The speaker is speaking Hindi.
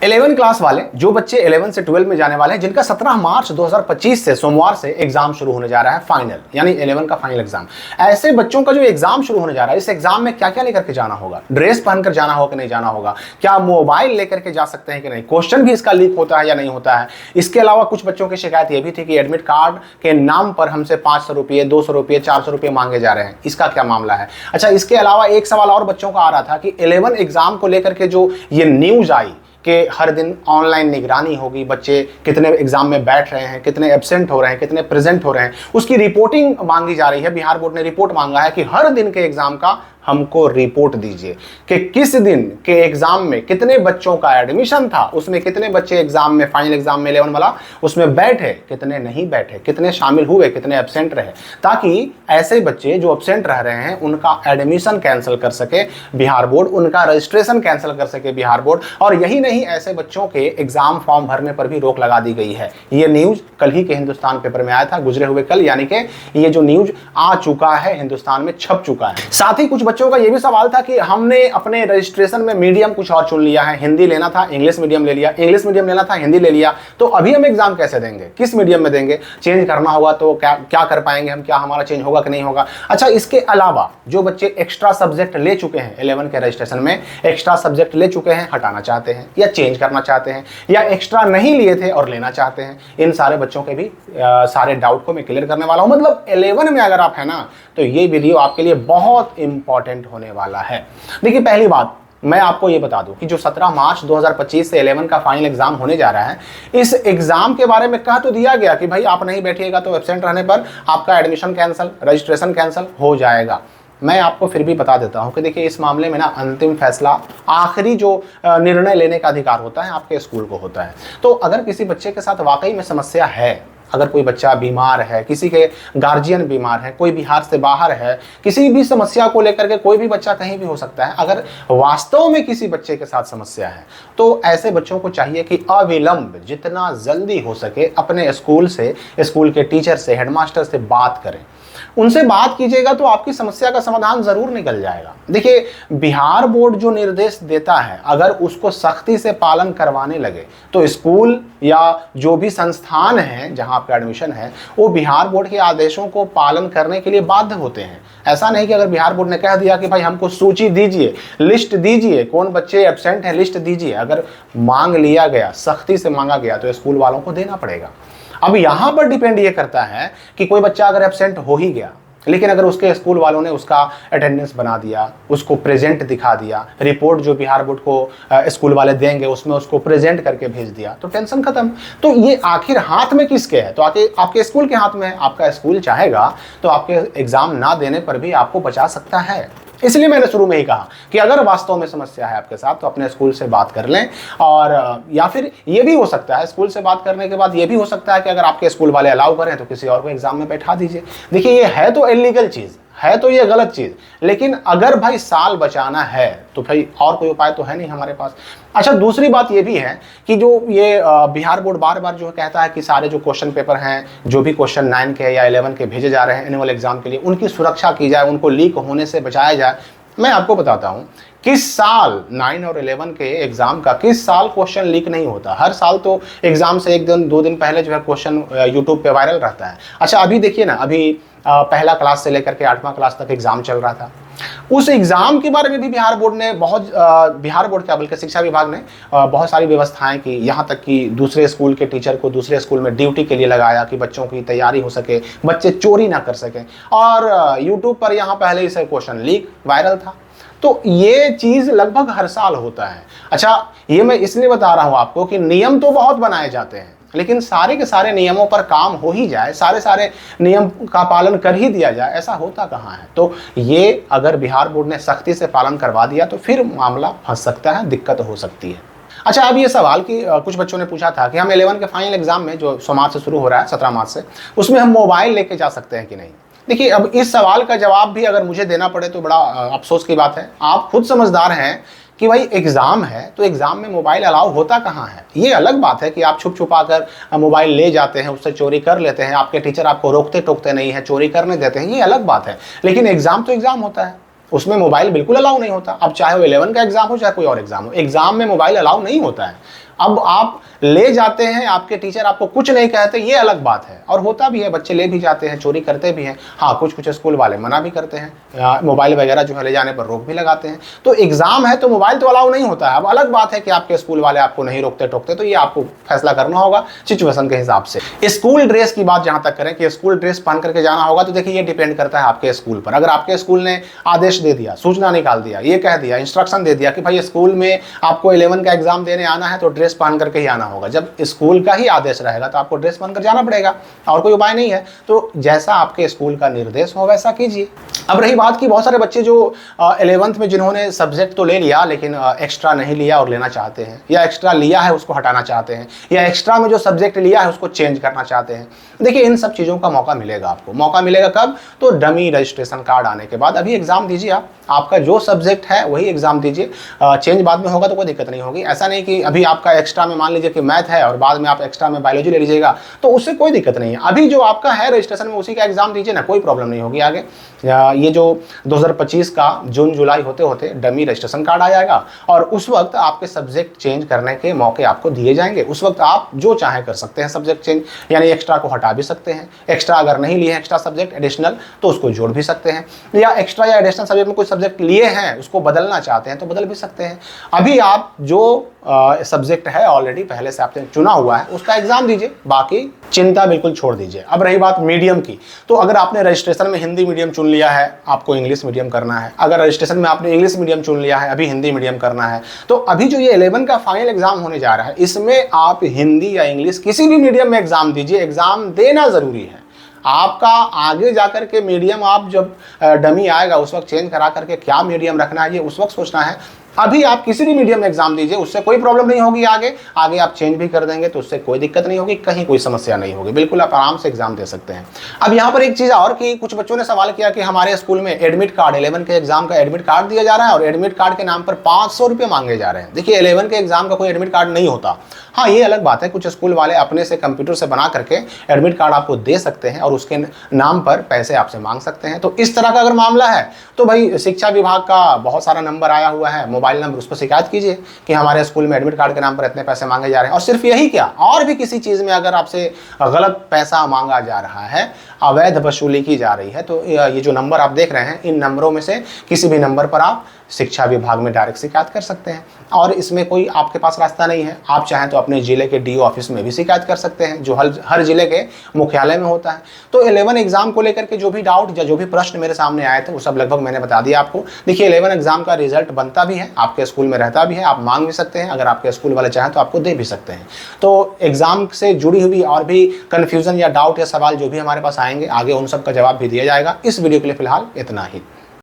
11 क्लास वाले जो बच्चे 11 से 12 में जाने वाले हैं, जिनका 17 मार्च 2025 से सोमवार से एग्जाम शुरू होने जा रहा है, फाइनल यानी 11 का फाइनल एग्जाम। ऐसे बच्चों का जो एग्जाम शुरू होने जा रहा है, इस एग्जाम में क्या क्या लेकर के जाना होगा? ड्रेस पहनकर जाना होगा कि नहीं जाना होगा? क्या मोबाइल लेकर के जा सकते हैं कि नहीं? क्वेश्चन भी इसका लीक होता है या नहीं होता है? इसके अलावा कुछ बच्चों की शिकायत यह भी थी कि एडमिट कार्ड के नाम पर हमसे 500 रुपये, 200 रुपये, 400 रुपये मांगे जा रहे हैं। इसका क्या मामला है? अच्छा, इसके अलावा एक सवाल और बच्चों का आ रहा था कि 11 एग्जाम को लेकर के जो ये न्यूज आई कि हर दिन ऑनलाइन निगरानी होगी, बच्चे कितने एग्जाम में बैठ रहे हैं, कितने एब्सेंट हो रहे हैं, कितने प्रेजेंट हो रहे हैं, उसकी रिपोर्टिंग मांगी जा रही है। बिहार बोर्ड ने रिपोर्ट मांगा है कि हर दिन के एग्जाम का हमको रिपोर्ट दीजिए कि किस दिन के एग्जाम में कितने बच्चों का एडमिशन था, उसमें कितने बच्चे एग्जाम में, फाइनल एग्जाम में 11 वाला, उसमें बैठे, कितने नहीं बैठे, कितने शामिल हुए, कितने एब्सेंट रहे, ताकि ऐसे बच्चे जो एब्सेंट रह रहे हैं उनका एडमिशन कैंसिल कर सके बिहार बोर्ड, उनका रजिस्ट्रेशन कैंसिल कर सके बिहार बोर्ड। और यही नहीं, ऐसे बच्चों के एग्जाम फॉर्म भरने पर भी रोक लगा दी गई है। ये न्यूज कल ही के हिंदुस्तान पेपर में आया था, गुजरे हुए कल, यानी कि ये जो न्यूज आ चुका है, हिंदुस्तान में छप चुका है। साथ ही कुछ बच्चों का यह भी सवाल था कि हमने अपने रजिस्ट्रेशन में मीडियम कुछ और चुन लिया है, हिंदी लेना था, इंग्लिश मीडियम ले लिया, इंग्लिश मीडियम लेना था, हिंदी ले लिया, तो अभी हम एग्जाम कैसे देंगे, किस मीडियम में देंगे? चेंज करना होगा तो क्या कर पाएंगे हम? क्या हमारा चेंज होगा कि नहीं होगा? अच्छा, इसके अलावा जो बच्चे एक्स्ट्रा सब्जेक्ट ले चुके हैं 11 के रजिस्ट्रेशन में, एक्स्ट्रा सब्जेक्ट ले चुके हैं, हटाना चाहते हैं या चेंज करना चाहते हैं, या एक्स्ट्रा नहीं लिए थे और लेना चाहते हैं, इन सारे बच्चों के भी सारे डाउट को मैं क्लियर करने वाला हूं। मतलब 11 में अगर आप है ना, तो ये वीडियो आपके लिए बहुत इंपॉर्टेंट होने वाला है। देखिए, पहली बात मैं आपको ये बता दूं कि जो 17 मार्च 2025 से 11 का फाइनल एग्जाम होने जा रहा है, इस एग्जाम के बारे में कह तो दिया गया कि भाई आप नहीं बैठिएगा तो एब्सेंट रहने पर आपका एडमिशन कैंसिल, रजिस्ट्रेशन कैंसिल हो जाएगा। मैं आपको फिर भी बता देता हूं कि देखिए, इस मामले में ना अंतिम फैसला, आखिरी जो निर्णय लेने का अधिकार होता है आपके स्कूल को होता है। तो अगर किसी बच्चे के साथ वाकई में समस्या है, अगर कोई बच्चा बीमार है, किसी के गार्जियन बीमार है, कोई बिहार से बाहर है, किसी भी समस्या को लेकर के, कोई भी बच्चा कहीं भी हो सकता है, अगर वास्तव में किसी बच्चे के साथ समस्या है, तो ऐसे बच्चों को चाहिए कि अविलंब जितना जल्दी हो सके अपने स्कूल से, स्कूल के टीचर से, हेडमास्टर से बात करें। उनसे बात कीजिएगा तो आपकी समस्या का समाधान जरूर निकल जाएगा। देखिए, बिहार बोर्ड जो निर्देश देता है, अगर उसको सख्ती से पालन करवाने लगे तो स्कूल या जो भी संस्थान है जहां आपका एडमिशन है, वो बिहार बोर्ड के आदेशों को पालन करने के लिए बाध्य होते हैं। ऐसा नहीं कि अगर बिहार बोर्ड ने कह दिया कि भाई हमको सूची दीजिए, लिस्ट दीजिए, कौन बच्चे एब्सेंट हैं लिस्ट दीजिए, अगर मांग लिया गया, सख्ती से मांगा गया, तो स्कूल वालों को देना पड़ेगा। अब यहां पर डिपेंड ये करता है कि कोई बच्चा अगर एब्सेंट हो ही गया, लेकिन अगर उसके स्कूल वालों ने उसका अटेंडेंस बना दिया, उसको प्रेजेंट दिखा दिया, रिपोर्ट जो बिहार बोर्ड को स्कूल वाले देंगे उसमें उसको प्रेजेंट करके भेज दिया, तो टेंशन खत्म। तो ये आखिर हाथ में किसके है? तो आपके स्कूल के हाथ में है। आपका स्कूल चाहेगा तो आपके एग्जाम ना देने पर भी आपको बचा सकता है। इसलिए मैंने शुरू में ही कहा कि अगर वास्तव में समस्या है आपके साथ तो अपने स्कूल से बात कर लें। और या फिर ये भी हो सकता है, स्कूल से बात करने के बाद ये भी हो सकता है कि अगर आपके स्कूल वाले अलाउ करें तो किसी और को एग्जाम में बैठा दीजिए। देखिए, ये है तो इलीगल चीज़ है, तो ये गलत चीज़, लेकिन अगर भाई साल बचाना है तो भाई और कोई उपाय तो है नहीं हमारे पास। अच्छा, दूसरी बात ये भी है कि जो ये बिहार बोर्ड बार बार जो कहता है कि सारे जो क्वेश्चन पेपर हैं, जो भी क्वेश्चन 9 के या 11 के भेजे जा रहे हैं एनुअल एग्जाम के लिए, उनकी सुरक्षा की जाए, उनको लीक होने से बचाया जाए। मैं आपको बताता हूं, किस साल 9 और 11 के एग्जाम का किस साल क्वेश्चन लीक नहीं होता? हर साल तो एग्जाम से 1 दिन 2 दिन पहले जो है क्वेश्चन यूट्यूब पे वायरल रहता है। अच्छा, अभी देखिए ना, अभी पहला क्लास से लेकर के 8वां क्लास तक एग्जाम चल रहा था। उस एग्जाम के बारे में भी बिहार बोर्ड ने बिहार बोर्ड क्या बल्कि शिक्षा विभाग ने बहुत सारी व्यवस्थाएं की। यहाँ तक कि दूसरे स्कूल के टीचर को दूसरे स्कूल में ड्यूटी के लिए लगाया कि बच्चों की तैयारी हो सके, बच्चे चोरी ना कर सकें। और यूट्यूब पर यहाँ पहले ही से क्वेश्चन लीक वायरल था। तो ये चीज़ लगभग हर साल होता है। अच्छा, ये मैं इसलिए बता रहा हूँ आपको कि नियम तो बहुत बनाए जाते हैं, लेकिन सारे के सारे नियमों पर काम हो ही जाए, सारे नियम का पालन कर ही दिया जाए, ऐसा होता कहाँ है? तो ये अगर बिहार बोर्ड ने सख्ती से पालन करवा दिया तो फिर मामला फंस सकता है, दिक्कत हो सकती है। अच्छा, अब ये सवाल कि कुछ बच्चों ने पूछा था कि हम 11 के फाइनल एग्जाम में जो सोमवार से शुरू हो रहा है 17 मार्च से, उसमें हम मोबाइल लेके जा सकते हैं कि नहीं? देखिए, अब इस सवाल का जवाब भी अगर मुझे देना पड़े तो बड़ा अफसोस की बात है। आप खुद समझदार हैं कि भाई एग्जाम है तो एग्जाम में मोबाइल अलाउ होता कहाँ है। ये अलग बात है कि आप छुप छुपा कर मोबाइल ले जाते हैं, उससे चोरी कर लेते हैं, आपके टीचर आपको रोकते टोकते नहीं है, चोरी करने देते हैं, ये अलग बात है। लेकिन एग्जाम तो एग्जाम होता है। उसमें मोबाइल बिल्कुल अलाउ नहीं होता। अब चाहे वो 11 का एग्जाम हो चाहे कोई और एग्जाम हो, एग्जाम में मोबाइल अलाउ नहीं होता है। अब आप ले जाते हैं, आपके टीचर आपको कुछ नहीं कहते, ये अलग बात है, और होता भी है, बच्चे ले भी जाते हैं, चोरी करते भी हैं। हाँ, कुछ कुछ स्कूल वाले मना भी करते हैं, मोबाइल वगैरह जो है ले जाने पर रोक भी लगाते हैं। तो एग्जाम है तो मोबाइल तो अलाउ नहीं होता है। अब अलग बात है कि आपके स्कूल वाले आपको नहीं रोकते टोकते, तो ये आपको फैसला करना होगा सिचुएशन के हिसाब से। स्कूल ड्रेस की बात जहां तक करें कि स्कूल ड्रेस पहन करके जाना होगा, तो देखिए ये डिपेंड करता है आपके स्कूल पर। अगर आपके स्कूल ने आदेश दे दिया, सूचना निकाल दिया, ये कह दिया, इंस्ट्रक्शन दे दिया कि भाई स्कूल में आपको 11 का एग्जाम देने आना है तो ड्रेस पहन करके ही आना होगा, जब स्कूल का ही आदेश रहेगा तो आपको ड्रेस पहनकर जाना पड़ेगा, और कोई उपाय नहीं है। तो जैसा आपके स्कूल का निर्देश हो वैसा कीजिए। अब रही बात कि बहुत सारे बच्चे जो 11th में जिन्होंने सब्जेक्ट तो ले लिया लेकिन एक्स्ट्रा नहीं लिया और लेना चाहते हैं, या एक्स्ट्रा लिया है उसको हटाना चाहते हैं, या एक्स्ट्रा में जो सब्जेक्ट लिया है उसको चेंज करना चाहते हैं, देखिए इन सब चीज़ों का मौका मिलेगा आपको। मौका मिलेगा कब? तो डमी रजिस्ट्रेशन कार्ड आने के बाद। अभी एग्जाम दीजिए, आपका जो सब्जेक्ट है वही एग्जाम दीजिए, चेंज बाद में होगा तो कोई दिक्कत नहीं होगी। ऐसा नहीं कि अभी आपका एक्स्ट्रा में मान लीजिए कि मैथ है और बाद में आप एक्स्ट्रा में बायोलॉजी ले लीजिएगा, तो उससे कोई दिक्कत नहीं है। अभी जो आपका है रजिस्ट्रेशन में उसी का एग्जाम दीजिए ना, कोई प्रॉब्लम नहीं होगी आगे। ये जो 2025 का जून जुलाई होते होते डमी रजिस्ट्रेशन कार्ड आ जाएगा, और उस वक्त आपके सब्जेक्ट चेंज करने के मौके आपको दिए जाएंगे। उस वक्त आप जो चाहे कर सकते हैं सब्जेक्ट चेंज, यानी एक्स्ट्रा को हटा भी सकते हैं, एक्स्ट्रा अगर नहीं लिए एक्स्ट्रा सब्जेक्ट एडिशनल तो उसको जोड़ भी सकते हैं, या एक्स्ट्रा या एडिशनल सब्जेक्ट में कोई सब्जेक्ट लिए हैं उसको बदलना चाहते हैं तो बदल भी सकते हैं। अभी आप जो सब्जेक्ट है ऑलरेडी पहले से आपने चुना हुआ है उसका एग्जाम दीजिए, बाकी चिंता बिल्कुल छोड़ दीजिए। अब रही बात मीडियम की, तो अगर आपने रजिस्ट्रेशन में हिंदी मीडियम चुन लिया है, आपको इंग्लिश मीडियम करना है। अगर रजिस्ट्रेशन में आपने इंग्लिश मीडियम चुन लिया है, अभी हिंदी मीडियम करना है, तो अभी जो ये 11 का फाइनल एग्जाम होने जा रहा है, इसमें आप हिंदी या इंग्लिश किसी भी मीडियम में एग्जाम दीजिए, एग्जाम देना जरूरी है। आपका आगे जाकर के मीडियम, आप जब डमी आएगा उस वक्त चेंज करा करके क्या मीडियम रखना है ये उस वक्त सोचना है। अभी आप किसी भी मीडियम में एग्जाम दीजिए, उससे कोई प्रॉब्लम नहीं होगी। आगे आप चेंज भी कर देंगे तो उससे कोई दिक्कत नहीं होगी, कहीं कोई समस्या नहीं होगी, बिल्कुल आप आराम से एग्जाम दे सकते हैं। अब यहाँ पर एक चीज़ और कि कुछ बच्चों ने सवाल किया कि हमारे स्कूल में एडमिट कार्ड, 11 के एग्जाम का एडमिट कार्ड दिया जा रहा है और एडमिट कार्ड के नाम पर 500 रुपये मांगे जा रहे हैं। देखिए 11 के एग्जाम का कोई एडमिट कार्ड नहीं होता। हाँ, ये अलग बात है, कुछ स्कूल वाले अपने से कंप्यूटर से बना करके एडमिट कार्ड आपको दे सकते हैं और उसके नाम पर पैसे आपसे मांग सकते हैं। तो इस तरह का अगर मामला है तो भाई शिक्षा विभाग का बहुत सारा नंबर आया हुआ है, मोबाइल नंबर, उस पर शिकायत कीजिए कि हमारे स्कूल में एडमिट कार्ड के नाम पर इतने पैसे मांगे जा रहे हैं। और सिर्फ यही क्या, और भी किसी चीज़ में अगर आपसे गलत पैसा मांगा जा रहा है, अवैध वसूली की जा रही है, तो ये जो नंबर आप देख रहे हैं, इन नंबरों में से किसी भी नंबर पर आप शिक्षा विभाग में डायरेक्ट शिकायत कर सकते हैं। और इसमें कोई आपके पास रास्ता नहीं है, आप चाहें तो अपने जिले के डीओ ऑफिस में भी शिकायत कर सकते हैं, जो हर जिले के मुख्यालय में होता है। तो 11 एग्जाम को लेकर के जो भी डाउट या जो भी प्रश्न मेरे सामने आए थे वो सब लगभग मैंने बता दिया आपको। देखिए 11 एग्जाम का रिजल्ट बनता भी है, आपके स्कूल में रहता भी है, आप मांग भी सकते हैं, अगर आपके स्कूल वाले चाहें तो आपको दे भी सकते हैं। तो एग्जाम से जुड़ी हुई और भी कन्फ्यूजन या डाउट या सवाल जो भी हमारे पास आएंगे आगे, उन सब का जवाब भी दिया जाएगा। इस वीडियो के लिए फिलहाल इतना ही।